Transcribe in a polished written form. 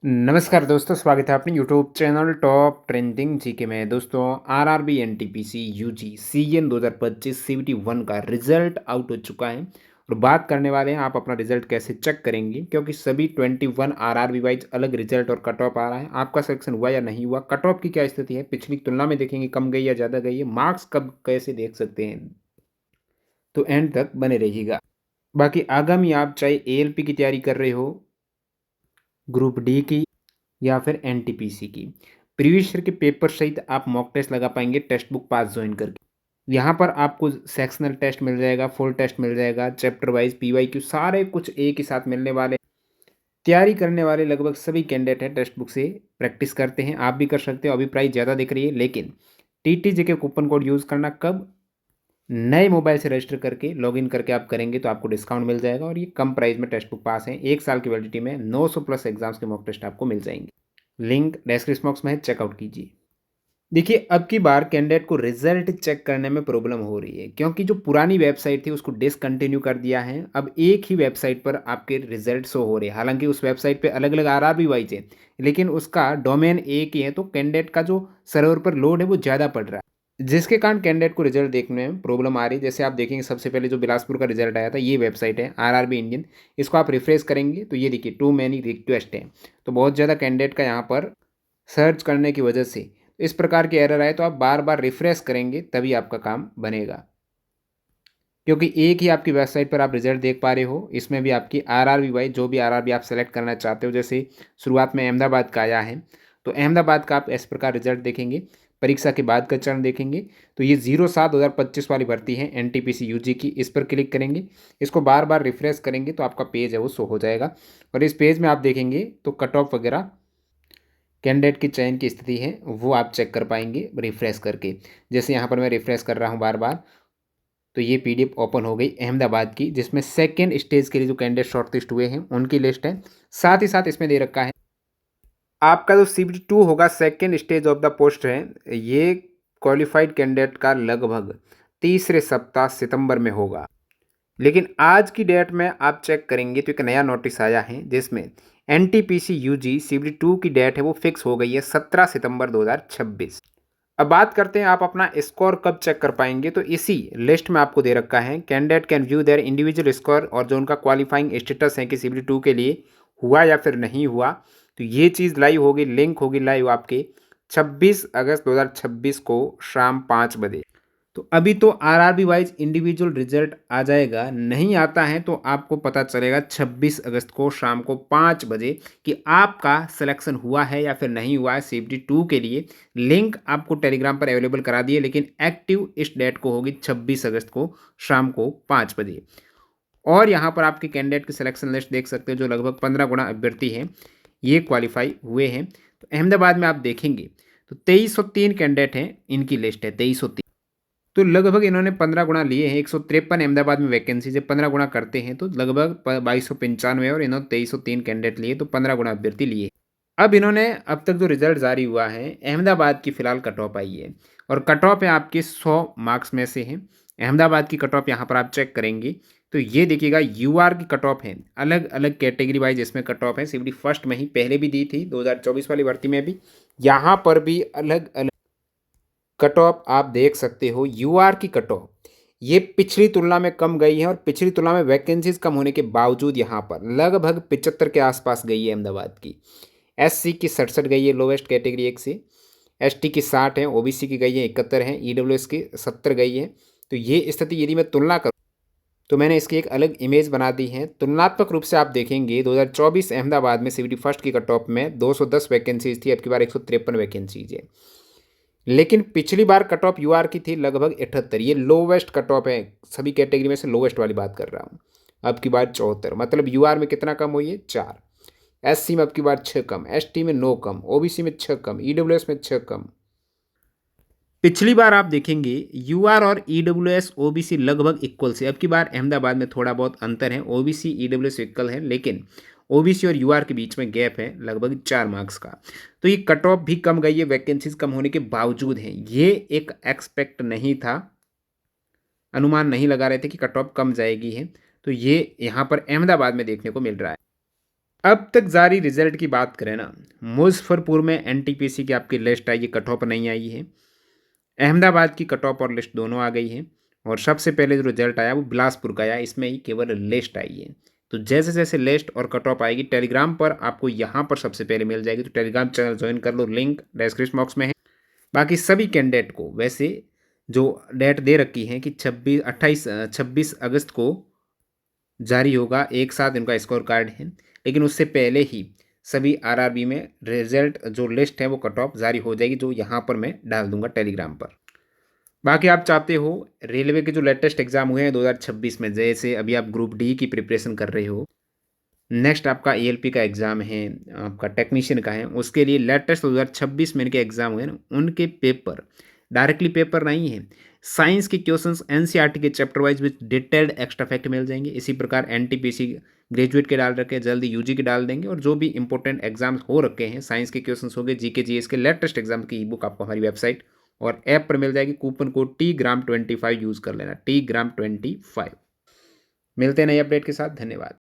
नमस्कार दोस्तों, स्वागत है अपने YouTube channel top trending GK में। दोस्तों, RRB NTPC UG CN 2025 CBT 1 का रिजल्ट आउट हो चुका है और बात करने वाले हैं आप अपना रिजल्ट कैसे चेक करेंगे, क्योंकि सभी 21 आरआरबी वाइज अलग रिजल्ट और कट ऑफ आ रहा है। आपका सिलेक्शन हुआ या नहीं हुआ, कट ऑफ की क्या स्थिति है, पिछली तुलना में देखेंगे कम गई या ज़्यादा गई है, मार्क्स कब कैसे देख सकते हैं, तो एंड तक बने रहिएगा। बाकी आगामी आप चाहे एएलपी की तैयारी कर रहे हो, ग्रुप डी की या फिर एनटीपीसी की, प्रीवियस ईयर के पेपर सहित आप मॉक टेस्ट लगा पाएंगे टेक्स्ट बुक पास ज्वाइन करके। यहाँ पर आपको सेक्शनल टेस्ट मिल जाएगा, फुल टेस्ट मिल जाएगा, चैप्टर वाइज पीवाईक्यू सारे कुछ एक ही साथ मिलने वाले। तैयारी करने वाले लगभग सभी कैंडिडेट हैं टेक्स्ट बुक से प्रैक्टिस करते हैं, आप भी कर सकते हो। अभी प्राइस ज़्यादा दिख रही है, लेकिन टीटीजे के कूपन कोड यूज़ करना कब, नए मोबाइल से रजिस्टर करके लॉगिन करके आप करेंगे तो आपको डिस्काउंट मिल जाएगा और ये कम प्राइस में टेक्स्ट बुक पास है। 1 साल की वैलिडिटी में 900 प्लस एग्जाम्स के मॉक टेस्ट आपको मिल जाएंगे। लिंक डिस्क्रिप्शन बॉक्स में है, चेकआउट कीजिए। देखिए, अब की बार कैंडिडेट को रिजल्ट चेक करने में प्रॉब्लम हो रही है, क्योंकि जो पुरानी वेबसाइट थी उसको डिसकंटिन्यू कर दिया है। अब एक ही वेबसाइट पर आपके रिजल्ट शो हो रहे हैं, हालांकि उस वेबसाइट पे अलग अलग आरआरबी वाइज है, लेकिन उसका डोमेन एक ही है, तो कैंडिडेट का जो सर्वर पर लोड है वो ज़्यादा पड़ रहा है, जिसके कारण कैंडिडेट को रिजल्ट देखने में प्रॉब्लम आ रही है। जैसे आप देखेंगे, सबसे पहले जो बिलासपुर का रिजल्ट आया था, ये वेबसाइट है आरआरबी इंडियन। इसको आप रिफ्रेश करेंगे तो ये देखिए टू मैनी रिक्वेस्ट है, तो बहुत ज़्यादा कैंडिडेट का यहाँ पर सर्च करने की वजह से इस प्रकार की एरर आए, तो आप बार बार रिफ्रेश करेंगे तभी आपका काम बनेगा, क्योंकि एक ही आपकी वेबसाइट पर आप रिजल्ट देख पा रहे हो। इसमें भी आपकी आरआरबी वाइज जो भी आरआरबी आप सेलेक्ट करना चाहते हो, जैसे शुरुआत में अहमदाबाद का आया है, तो अहमदाबाद का आप इस प्रकार रिजल्ट देखेंगे। परीक्षा के बाद का चरण देखेंगे तो ये 07/2025 वाली भर्ती है एनटीपीसी यूजी की, इस पर क्लिक करेंगे। इसको बार बार रिफ्रेश करेंगे तो आपका पेज है वो शो हो जाएगा, और इस पेज में आप देखेंगे तो कट ऑफ वगैरह कैंडिडेट की चयन की स्थिति है वो आप चेक कर पाएंगे रिफ्रेश करके। जैसे यहाँ पर मैं रिफ्रेश कर रहा हूँ बार बार, तो ये पीडीएफ ओपन हो गई अहमदाबाद की, जिसमें सेकेंड स्टेज के लिए जो कैंडिडेट शॉर्टलिस्ट हुए हैं उनकी लिस्ट है। साथ ही साथ इसमें दे रखा है आपका जो CBT 2 होगा, second stage of the post है, ये क्वालिफाइड कैंडिडेट का लगभग तीसरे सप्ताह सितंबर में होगा। लेकिन आज की डेट में आप चेक करेंगे तो एक नया नोटिस आया है, जिसमें एनटीपीसी यूजी CBT 2 की डेट है वो फिक्स हो गई है 17 सितंबर 2026। अब बात करते हैं आप अपना स्कोर कब चेक कर पाएंगे, तो इसी लिस्ट में आपको दे रखा है candidate can view their individual score, और जो उनका क्वालिफाइंग स्टेटस है कि CBT 2 के लिए हुआ या फिर नहीं हुआ, तो ये चीज़ लाइव होगी, लिंक होगी लाइव आपके 26 अगस्त 2026 को शाम 5 बजे। तो अभी तो आरआरबी वाइज इंडिविजुअल रिजल्ट आ जाएगा, नहीं आता है तो आपको पता चलेगा 26 अगस्त को शाम को 5 बजे कि आपका सिलेक्शन हुआ है या फिर नहीं हुआ है CBT 2 के लिए। लिंक आपको टेलीग्राम पर अवेलेबल करा दिए, लेकिन एक्टिव इस डेट को होगी 26 अगस्त को शाम को 5 बजे। और यहाँ पर आपके कैंडिडेट की सिलेक्शन लिस्ट देख सकते हो, जो लगभग 15 गुना अभ्यर्थी हैं ये क्वालिफाई हुए हैं। तो अहमदाबाद में आप देखेंगे तो 2303 कैंडिडेट हैं, इनकी लिस्ट है 2303, तो लगभग इन्होंने 15 गुना लिए हैं। 153 अहमदाबाद में वैकेंसी, जब 15 गुना करते हैं तो लगभग 2295, और इन्होंने 2303 कैंडिडेट लिए, तो 15 गुना अभ्यर्थी लिए। अब इन्होंने अब तक जो रिजल्ट जारी हुआ है, अहमदाबाद की फिलहाल कट ऑफ आई है, और कट ऑफ है आपके 100 मार्क्स में से है। अहमदाबाद की कट ऑफ यहाँ पर आप चेक करेंगे तो ये देखिएगा यूआर की कट ऑफ है, अलग अलग कैटेगरी वाइज इसमें कट ऑफ है। CBT फर्स्ट में ही पहले भी दी थी 2024 वाली भर्ती में भी, यहाँ पर भी अलग अलग कट ऑफ आप देख सकते हो। यूआर की कट ऑफ ये पिछली तुलना में कम गई है, और पिछली तुलना में वैकेंसीज कम होने के बावजूद यहाँ पर लगभग 75 के आसपास गई है अहमदाबाद की। SC की 67 गई है लोवेस्ट कैटेगरी 1 से, ST की 60 है, OBC की गई है 71 है, EWS की 70 गई है। तो ये स्थिति यदि मैं तुलना करूँ तो मैंने इसकी एक अलग इमेज बना दी है। तुलनात्मक रूप से आप देखेंगे 2024 अहमदाबाद में CBT फर्स्ट की कट ऑफ में 210 वैकेंसीज थी, अब की बार 153 वैकेंसीज है। लेकिन पिछली बार कट ऑफ यूआर की थी लगभग 78, ये लोवेस्ट कट ऑफ है, सभी कैटेगरी में से लोवेस्ट वाली बात कर रहा हूँ। अब की बार 74, मतलब यूआर में कितना कम हुई है 4, SC में अब की बार 6 कम, ST में 9 कम, OBC में 6 कम, EWS में 6 कम। पिछली बार आप देखेंगे यूआर और EWS OBC लगभग इक्वल से, अब की बार अहमदाबाद में थोड़ा बहुत अंतर है, OBC EWS इक्वल है, लेकिन OBC और यूआर के बीच में गैप है लगभग 4 मार्क्स का। तो ये कट ऑफ भी कम गई है वैकेंसीज कम होने के बावजूद है, ये एक एक्सपेक्ट नहीं था, अनुमान नहीं लगा रहे थे कि कट ऑफ कम जाएगी है, तो ये यहाँ पर अहमदाबाद में देखने को मिल रहा है। अब तक जारी रिजल्ट की बात करें ना, मुजफ्फरपुर में एनटीपीसी की आपकी लिस्ट आई है, कट ऑफ नहीं आई है। अहमदाबाद की कट ऑफ और लिस्ट दोनों आ गई है। और सबसे पहले जो रिजल्ट आया वो बिलासपुर का आया, इसमें ही केवल लिस्ट आई है। तो जैसे जैसे लिस्ट और कट ऑफ आएगी टेलीग्राम पर आपको यहाँ पर सबसे पहले मिल जाएगी, तो टेलीग्राम चैनल ज्वाइन कर लो, लिंक डिस्क्रिप्शन बॉक्स में है। बाकी सभी कैंडिडेट को वैसे जो डेट दे रखी है कि 26 अगस्त को जारी होगा, एक साथ इनका स्कोर कार्ड है। लेकिन उससे पहले ही सभी आरआरबी में रिजल्ट जो लिस्ट है वो कट ऑफ जारी हो जाएगी, जो यहाँ पर मैं डाल दूंगा टेलीग्राम पर। बाकी आप चाहते हो रेलवे के जो लेटेस्ट एग्जाम हुए हैं 2026 में, जैसे अभी आप ग्रुप डी की प्रिपरेशन कर रहे हो, नेक्स्ट आपका एएलपी का एग्ज़ाम है, आपका टेक्नीशियन का है, उसके लिए लेटेस्ट 2026 में इनके एग्ज़ाम हुए ना, उनके पेपर डायरेक्टली पेपर नहीं है, साइंस के क्वेश्चंस एनसीईआरटी के chapter wise with detailed extra fact मिल जाएंगे। इसी प्रकार एनटीपीसी ग्रेजुएट के डाल रखे हैं, जल्दी यूजी के डाल देंगे। और जो भी इंपॉर्टेंट एग्जाम्स हो रखे हैं, साइंस के क्वेश्चंस हो गए, जीके जीएस के लेटेस्ट एग्जाम की ई बुक आपको हमारी वेबसाइट और ऐप पर मिल जाएगी। कूपन कोड TGRAM25 यूज़ कर लेना, TGRAM25। मिलते हैं नई अपडेट के साथ, धन्यवाद।